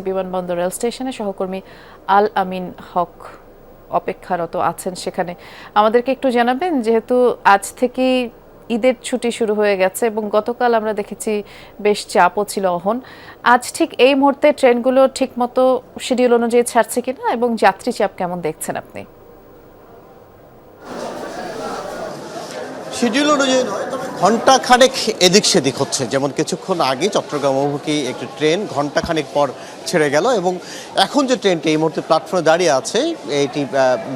বিমানবন্দর রেল স্টেশনে সহকর্মী আল আমিন হক অপেক্ষারত আছেন সেখানে। আমাদেরকে একটু জানাবেন, যেহেতু আজ থেকেই ঈদের ছুটি শুরু হয়ে গেছে এবং গতকাল আমরা দেখেছি বেশ চাপও ছিল অহন, আজ ঠিক এই মুহূর্তে ট্রেনগুলো ঠিকমতো শিডিউল অনুযায়ী ছাড়ছে কিনা এবং যাত্রী চাপ কেমন দেখছেন আপনি? শিডিউল অনুযায়ী নয়, তবে ঘণ্টাখানেক এদিক সেদিক হচ্ছে। যেমন কিছুক্ষণ আগে চট্টগ্রাম অভিমুখী একটি ট্রেন ঘণ্টাখানেক পর ছেড়ে গেল এবং এখন যে ট্রেনটি এই মুহূর্তে প্ল্যাটফর্মে দাঁড়িয়ে আছে এটি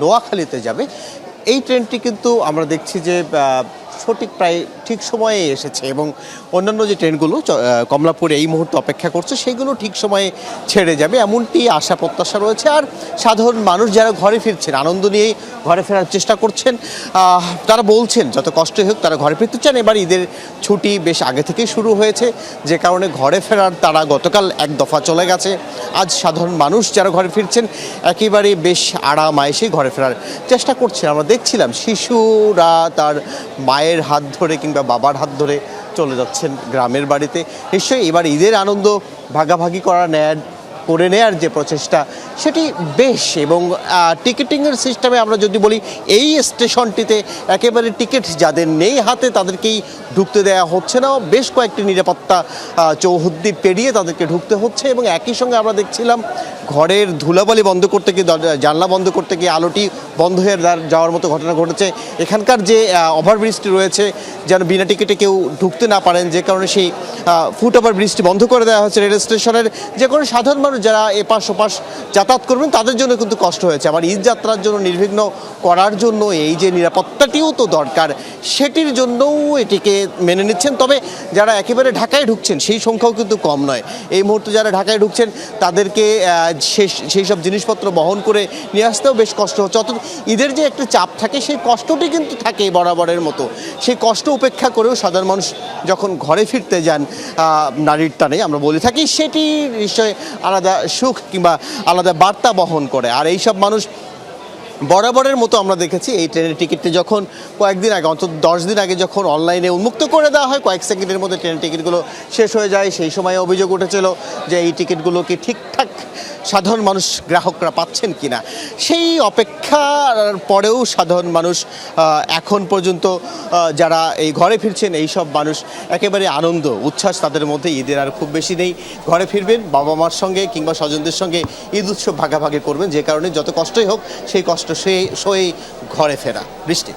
নোয়াখালীতে যাবে। এই ট্রেনটি কিন্তু আমরা দেখছি যে সঠিক প্রায় ঠিক সময়ে এসেছে এবং অন্যান্য যে ট্রেনগুলো কমলাপুরে এই মুহূর্তে অপেক্ষা করছে সেগুলো ঠিক সময়ে ছেড়ে যাবে এমনটি আশা প্রত্যাশা রয়েছে। আর সাধারণ মানুষ যারা ঘরে ফিরছেন, আনন্দ নিয়েই ঘরে ফেরার চেষ্টা করছেন, তারা বলছেন যত কষ্টই হোক তারা ঘরে ফিরতে চান। এবার ঈদের ছুটি বেশ আগে থেকেই শুরু হয়েছে, যে কারণে ঘরে ফেরার তারা গতকাল এক দফা চলে গেছে। আজ সাধারণ মানুষ যারা ঘরে ফিরছেন একেবারে বেশ আরাম আয়েসেই ঘরে ফেরার চেষ্টা করছে। আমরা দেখছিলাম শিশুরা তার মায়ের হাত ধরে কিংবা বাবার হাত ধরে চলে যাচ্ছেন গ্রামের বাড়িতে। নিশ্চয়ই এবার ঈদের আনন্দ ভাগাভাগি করে নেয়ার যে প্রচেষ্টা সেটি বেশ। এবং টিকিটিংয়ের সিস্টেমে আমরা যদি বলি, এই স্টেশনটিতে একেবারে টিকিট যাদের নেই হাতে তাদেরকেই ঢুকতে দেওয়া হচ্ছে না, বেশ কয়েকটি নিরাপত্তা চৌহদ্দি পেরিয়ে তাদেরকে ঢুকতে হচ্ছে। এবং একই সঙ্গে আমরা দেখছিলাম ঘরের ধুলাবালি বন্ধ করতে গিয়ে, জানলা বন্ধ করতে গিয়ে আলোটি বন্ধ হয়ে যাওয়ার মতো ঘটনা ঘটেছে। এখানকার যে ওভারব্রিজটি রয়েছে যেন বিনা টিকিটে কেউ ঢুকতে না পারেন, যে কারণে সেই ফুট ওভারব্রিজটি বন্ধ করে দেওয়া হচ্ছে রেল স্টেশনের। যে কোনো সাধারণ মানুষ যারা এপাশ ওপাশ যাতায়াত করবেন তাদের জন্য কিন্তু কষ্ট হয়েছে। আবার ঈদ যাত্রার জন্য নির্বিঘ্ন করার জন্য এই যে নিরাপত্তাটিও তো দরকার, সেটির জন্যও এটিকে মেনে নিচ্ছেন। তবে যারা একেবারে ঢাকায় ঢুকছেন সেই সংখ্যাও কিন্তু কম নয়। এই মুহূর্তে যারা ঢাকায় ঢুকছেন তাদেরকে সেই সব জিনিসপত্র বহন করে নিয়ে আসতেও বেশ কষ্ট হচ্ছে। অর্থাৎ ঈদের যে একটা চাপ থাকে সেই কষ্টটি কিন্তু থাকে বরাবরের মতো। সেই কষ্ট উপেক্ষা করেও সাধারণ মানুষ যখন ঘরে ফিরতে যান নারীর টানে আমরা বলে থাকি, সেটি নিশ্চয় আলাদা সুখ কিংবা আলাদা বার্তা বহন করে। আর এইসব মানুষ বরাবরের মতো আমরা দেখেছি এই ট্রেনের টিকিটটি যখন কয়েকদিন আগে, অন্তত 10 দিন আগে যখন অনলাইনে উন্মুক্ত করে দেওয়া হয়, কয়েক সেকেন্ডের মধ্যে ট্রেনের টিকিটগুলো শেষ হয়ে যায়। সেই সময় অভিযোগ উঠেছিল যে এই টিকিটগুলো কি ঠিকঠাক সাধারণ মানুষ গ্রাহকরা পাচ্ছেন কিনা। সেই অপেক্ষার পরেও সাধারণ মানুষ এখন পর্যন্ত যারা এই ঘরে ফিরছেন এই সব মানুষ একেবারে আনন্দ উচ্ছ্বাস তাদের মধ্যে। ঈদের আর খুব বেশি নেই, ঘরে ফিরবেন বাবা মার সঙ্গে কিংবা স্বজনদের সঙ্গে ঈদ উৎসব ভাগাভাগি করবেন, যে কারণে যত কষ্টই হোক সেই কষ্ট সয়ে ঘরে ফেরা। বৃষ্টি।